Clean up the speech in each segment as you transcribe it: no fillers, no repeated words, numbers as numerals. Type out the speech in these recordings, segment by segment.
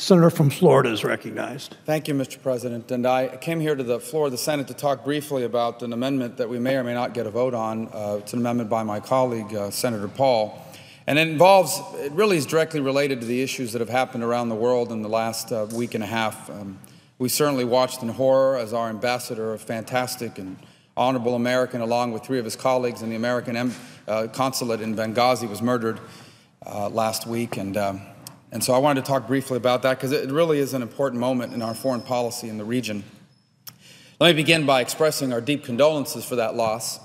Senator from Florida is recognized. Thank you, Mr. President. And I came here to the floor of the Senate to talk briefly about an amendment that we may or may not get a vote on. It's an amendment by my colleague, Senator Paul. And it really is directly related to the issues that have happened around the world in the last week and a half. We certainly watched in horror as our ambassador, a fantastic and honorable American, along with 3 of his colleagues in the American consulate in Benghazi, was murdered last week. And so I wanted to talk briefly about that because it really is an important moment in our foreign policy in the region. Let me begin by expressing our deep condolences for that loss.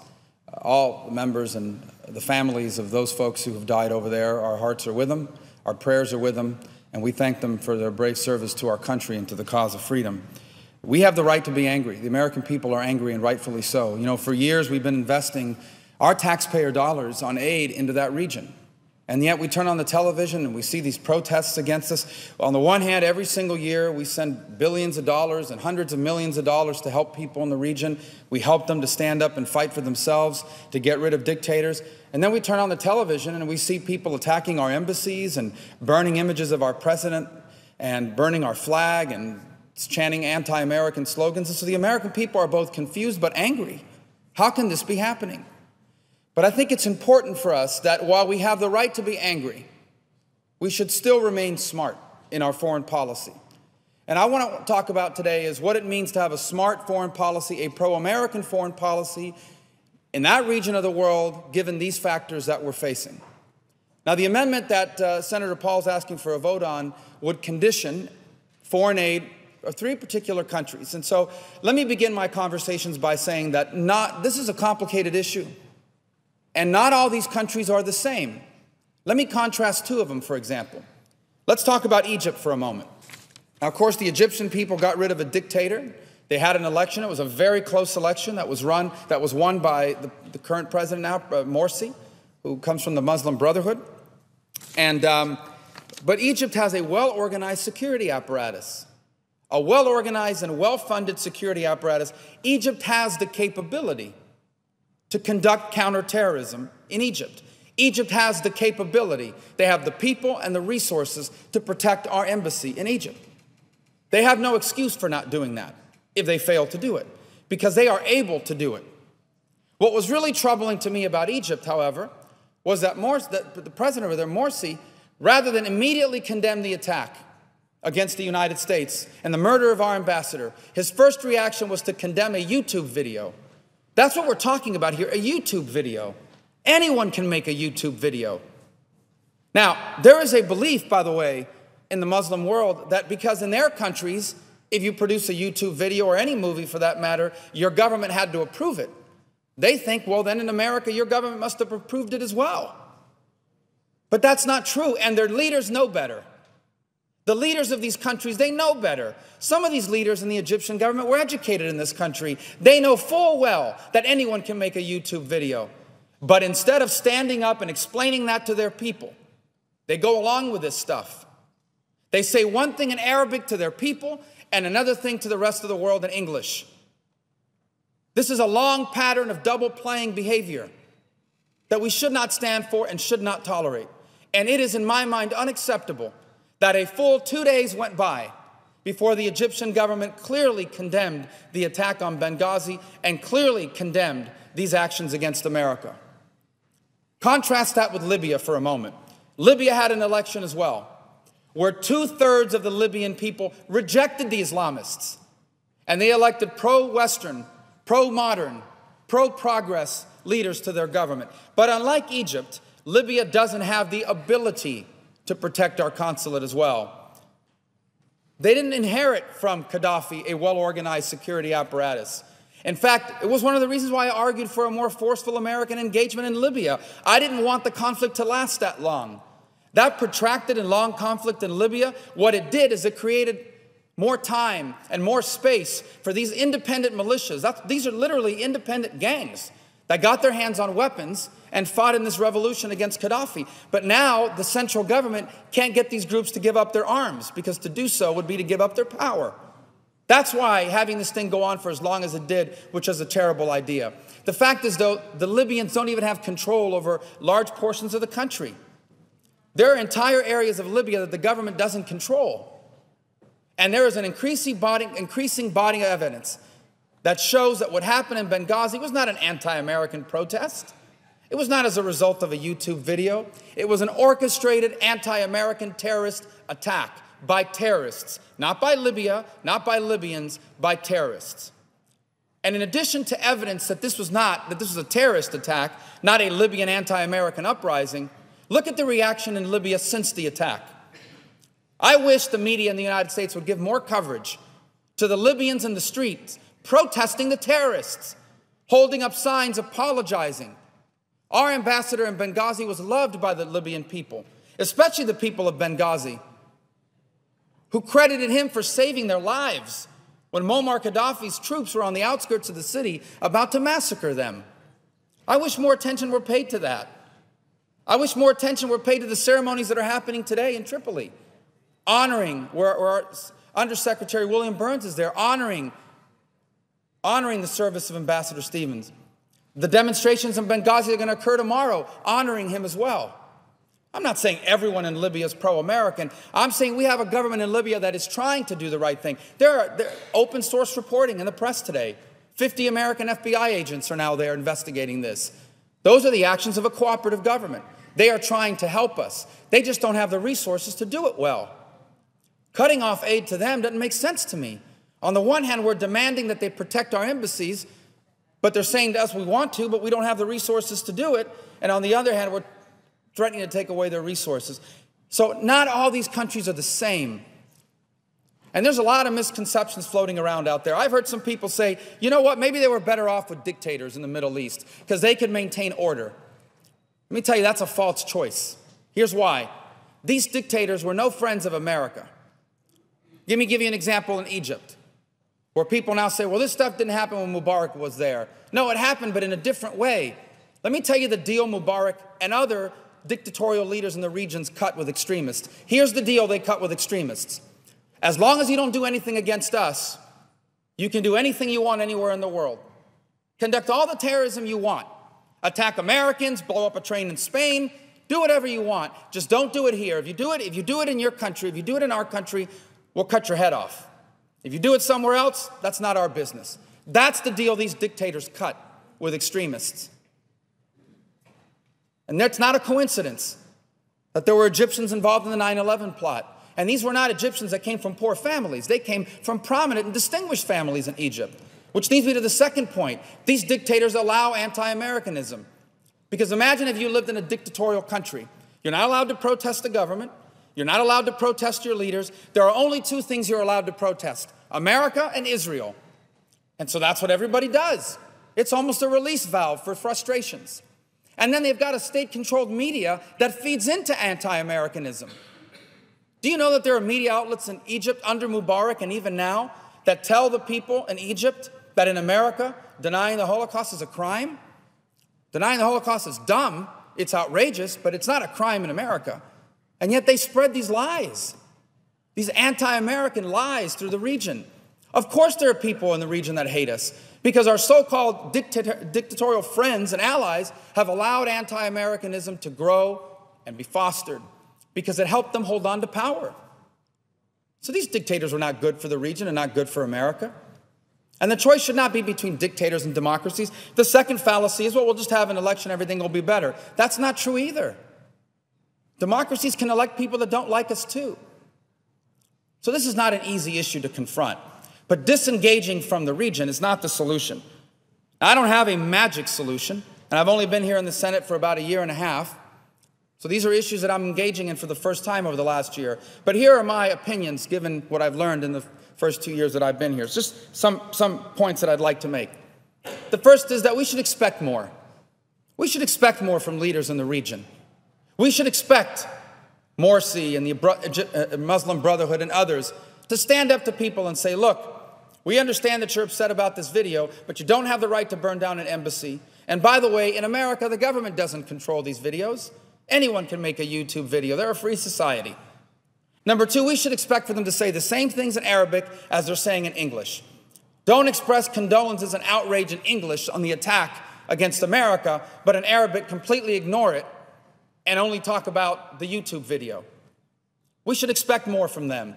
All the members and the families of those folks who have died over there, our hearts are with them, our prayers are with them, and we thank them for their brave service to our country and to the cause of freedom. We have the right to be angry. The American people are angry, and rightfully so. You know, for years we've been investing our taxpayer dollars on aid into that region. And yet we turn on the television and we see these protests against us. On the one hand, every single year we send billions of dollars and hundreds of millions of dollars to help people in the region. We help them to stand up and fight for themselves, to get rid of dictators. And then we turn on the television and we see people attacking our embassies and burning images of our president and burning our flag and chanting anti-American slogans. And so the American people are both confused but angry. How can this be happening? But I think it's important for us that while we have the right to be angry, we should still remain smart in our foreign policy. And I want to talk about today is what it means to have a smart foreign policy, a pro-American foreign policy in that region of the world, given these factors that we're facing. Now, the amendment that Senator Paul's asking for a vote on would condition foreign aid of 3 particular countries. And so let me begin my conversations by saying that this is a complicated issue. And not all these countries are the same. Let me contrast 2 of them, for example. Let's talk about Egypt for a moment. Now, of course, the Egyptian people got rid of a dictator. They had an election. It was a very close election that was won by the current president now, Morsi, who comes from the Muslim Brotherhood. But Egypt has a well-organized security apparatus, a well-organized and well-funded security apparatus. Egypt has the capability to conduct counterterrorism in Egypt. Egypt has the capability. They have the people and the resources to protect our embassy in Egypt. They have no excuse for not doing that if they fail to do it, because they are able to do it. What was really troubling to me about Egypt, however, was that the president over there, Morsi, rather than immediately condemn the attack against the United States and the murder of our ambassador, his first reaction was to condemn a YouTube video. That's what we're talking about here, a YouTube video. Anyone can make a YouTube video. Now, there is a belief, by the way, in the Muslim world that because in their countries, if you produce a YouTube video or any movie for that matter, your government had to approve it. They think, well, then in America, your government must have approved it as well. But that's not true, and their leaders know better. The leaders of these countries, they know better. Some of these leaders in the Egyptian government were educated in this country. They know full well that anyone can make a YouTube video. But instead of standing up and explaining that to their people, they go along with this stuff. They say one thing in Arabic to their people and another thing to the rest of the world in English. This is a long pattern of double-playing behavior that we should not stand for and should not tolerate. And it is, in my mind, unacceptable that a full 2 days went by before the Egyptian government clearly condemned the attack on Benghazi and clearly condemned these actions against America. Contrast that with Libya for a moment. Libya had an election as well, where 2/3 of the Libyan people rejected the Islamists, and they elected pro-Western, pro-modern, pro-progress leaders to their government. But unlike Egypt, Libya doesn't have the ability to protect our consulate as well. They didn't inherit from Gaddafi a well-organized security apparatus. In fact, it was one of the reasons why I argued for a more forceful American engagement in Libya. I didn't want the conflict to last that long. That protracted and long conflict in Libya, what it did is it created more time and more space for these independent militias. These are literally independent gangs that got their hands on weapons and fought in this revolution against Gaddafi. But now the central government can't get these groups to give up their arms, because to do so would be to give up their power. That's why having this thing go on for as long as it did, which was a terrible idea. The fact is, though, the Libyans don't even have control over large portions of the country. There are entire areas of Libya that the government doesn't control. And there is an increasing body of evidence that shows that what happened in Benghazi was not an anti-American protest. It was not as a result of a YouTube video. It was an orchestrated anti-American terrorist attack by terrorists, not by Libya, not by Libyans, by terrorists. And in addition to evidence that this was a terrorist attack, not a Libyan anti-American uprising, look at the reaction in Libya since the attack. I wish the media in the United States would give more coverage to the Libyans in the streets protesting the terrorists, holding up signs apologizing. Our ambassador in Benghazi was loved by the Libyan people, especially the people of Benghazi, who credited him for saving their lives when Muammar Gaddafi's troops were on the outskirts of the city about to massacre them. I wish more attention were paid to that. I wish more attention were paid to the ceremonies that are happening today in Tripoli, honoring, where our Undersecretary William Burns is there, honoring the service of Ambassador Stevens. The demonstrations in Benghazi are going to occur tomorrow, honoring him as well. I'm not saying everyone in Libya is pro-American. I'm saying we have a government in Libya that is trying to do the right thing. There are open source reporting in the press today. 50 American FBI agents are now there investigating this. Those are the actions of a cooperative government. They are trying to help us. They just don't have the resources to do it well. Cutting off aid to them doesn't make sense to me. On the one hand, we're demanding that they protect our embassies, but they're saying to us we want to, but we don't have the resources to do it. And on the other hand, we're threatening to take away their resources. So not all these countries are the same. And there's a lot of misconceptions floating around out there. I've heard some people say, you know what, maybe they were better off with dictators in the Middle East because they could maintain order. Let me tell you, that's a false choice. Here's why. These dictators were no friends of America. Let me give you an example in Egypt, where people now say, well, this stuff didn't happen when Mubarak was there. No, it happened, but in a different way. Let me tell you the deal Mubarak and other dictatorial leaders in the regions cut with extremists. Here's the deal they cut with extremists. As long as you don't do anything against us, you can do anything you want anywhere in the world. Conduct all the terrorism you want. Attack Americans, blow up a train in Spain, do whatever you want. Just don't do it here. If you do it in your country, if you do it in our country, we'll cut your head off. If you do it somewhere else, that's not our business. That's the deal these dictators cut with extremists. And that's not a coincidence that there were Egyptians involved in the 9/11 plot. And these were not Egyptians that came from poor families. They came from prominent and distinguished families in Egypt. Which leads me to the second point. These dictators allow anti-Americanism. Because imagine if you lived in a dictatorial country. You're not allowed to protest the government. You're not allowed to protest your leaders. There are only two things you're allowed to protest: America and Israel. And so that's what everybody does. It's almost a release valve for frustrations. And then they've got a state-controlled media that feeds into anti-Americanism. Do you know that there are media outlets in Egypt under Mubarak and even now that tell the people in Egypt that in America, denying the Holocaust is a crime? Denying the Holocaust is dumb, it's outrageous, but it's not a crime in America. And yet they spread these lies, these anti-American lies through the region. Of course there are people in the region that hate us because our so-called dictatorial friends and allies have allowed anti-Americanism to grow and be fostered because it helped them hold on to power. So these dictators were not good for the region and not good for America. And the choice should not be between dictators and democracies. The second fallacy is, well, we'll just have an election, everything will be better. That's not true either. Democracies can elect people that don't like us too. So this is not an easy issue to confront. But disengaging from the region is not the solution. Now, I don't have a magic solution, and I've only been here in the Senate for about a year and a half. So these are issues that I'm engaging in for the first time over the last year. But here are my opinions, given what I've learned in the first 2 years that I've been here. It's just some points that I'd like to make. The first is that we should expect more. We should expect more from leaders in the region. We should expect Morsi and the Muslim Brotherhood and others to stand up to people and say, look, we understand that you're upset about this video, but you don't have the right to burn down an embassy. And by the way, in America, the government doesn't control these videos. Anyone can make a YouTube video. They're a free society. Number two, we should expect for them to say the same things in Arabic as they're saying in English. Don't express condolences and outrage in English on the attack against America, but in Arabic, completely ignore it and only talk about the YouTube video. We should expect more from them.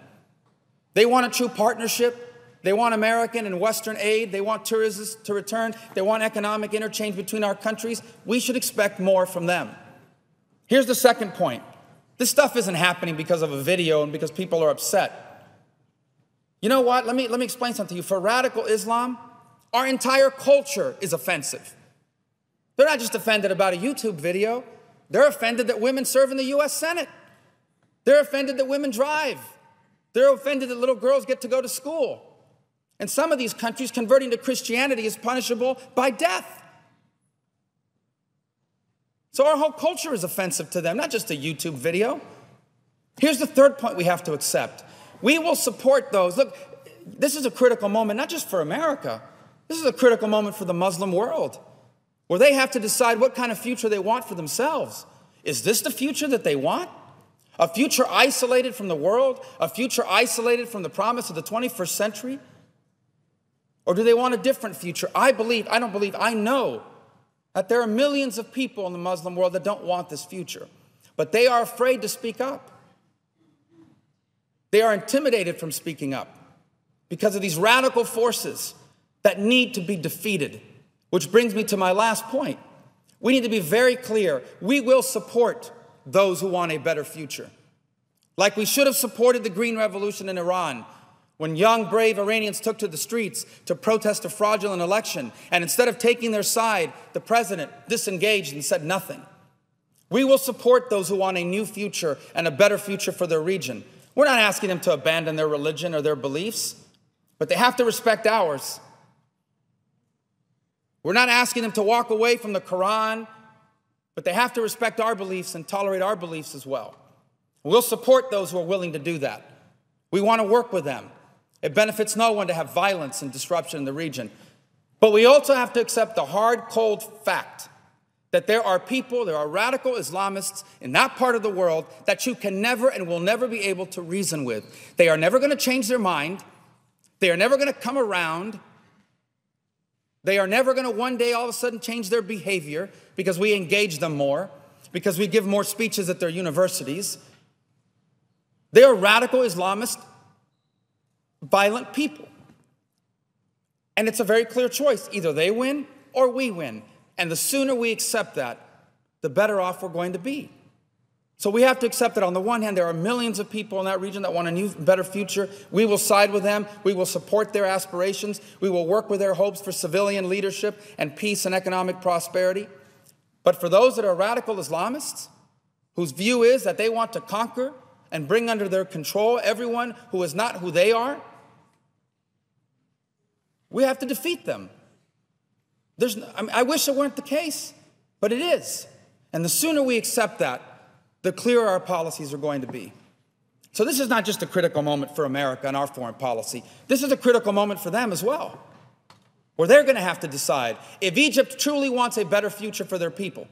They want a true partnership. They want American and Western aid. They want tourists to return. They want economic interchange between our countries. We should expect more from them. Here's the second point. This stuff isn't happening because of a video and because people are upset. You know what? Let me explain something to you. For radical Islam, our entire culture is offensive. They're not just offended about a YouTube video. They're offended that women serve in the U.S. Senate. They're offended that women drive. They're offended that little girls get to go to school. In some of these countries, converting to Christianity is punishable by death. So our whole culture is offensive to them, not just a YouTube video. Here's the third point we have to accept. We will support those. Look, this is a critical moment, not just for America. This is a critical moment for the Muslim world, where they have to decide what kind of future they want for themselves. Is this the future that they want? A future isolated from the world? A future isolated from the promise of the 21st century? Or do they want a different future? I know that there are millions of people in the Muslim world that don't want this future, but they are afraid to speak up. They are intimidated from speaking up because of these radical forces that need to be defeated, which brings me to my last point. We need to be very clear. We will support those who want a better future. Like we should have supported the Green Revolution in Iran, when young, brave Iranians took to the streets to protest a fraudulent election, and instead of taking their side, the president disengaged and said nothing. We will support those who want a new future and a better future for their region. We're not asking them to abandon their religion or their beliefs, but they have to respect ours. We're not asking them to walk away from the Quran, but they have to respect our beliefs and tolerate our beliefs as well. We'll support those who are willing to do that. We want to work with them. It benefits no one to have violence and disruption in the region. But we also have to accept the hard, cold fact that there are people, there are radical Islamists in that part of the world that you can never and will never be able to reason with. They are never going to change their mind. They are never going to come around. They are never going to one day all of a sudden change their behavior because we engage them more, because we give more speeches at their universities. They are radical Islamist, violent people. And it's a very clear choice. Either they win or we win. And the sooner we accept that, the better off we're going to be. So we have to accept that on the one hand, there are millions of people in that region that want a new, better future. We will side with them. We will support their aspirations. We will work with their hopes for civilian leadership and peace and economic prosperity. But for those that are radical Islamists, whose view is that they want to conquer and bring under their control everyone who is not who they are, we have to defeat them. I wish it weren't the case, but it is. And the sooner we accept that, the clearer our policies are going to be. So this is not just a critical moment for America and our foreign policy. This is a critical moment for them as well, where they're going to have to decide if Egypt truly wants a better future for their people,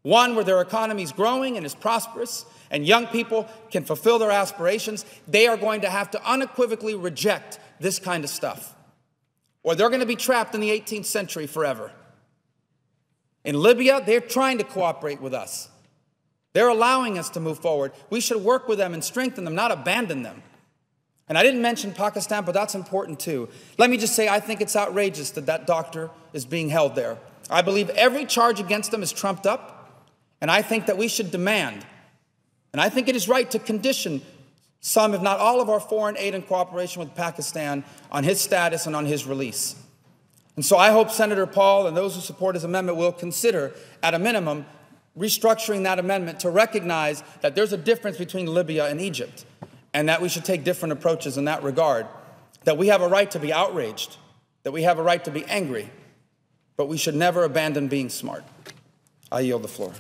one where their economy is growing and is prosperous and young people can fulfill their aspirations. They are going to have to unequivocally reject this kind of stuff, or they're going to be trapped in the 18th century forever. In Libya, they're trying to cooperate with us. They're allowing us to move forward. We should work with them and strengthen them, not abandon them. And I didn't mention Pakistan, but that's important too. Let me just say, I think it's outrageous that that doctor is being held there. I believe every charge against him is trumped up, and I think that we should demand, and I think it is right to condition some, if not all, of our foreign aid and cooperation with Pakistan on his status and on his release. And so I hope Senator Paul and those who support his amendment will consider, at a minimum, restructuring that amendment to recognize that there's a difference between Libya and Egypt, and that we should take different approaches in that regard, that we have a right to be outraged, that we have a right to be angry, but we should never abandon being smart. I yield the floor.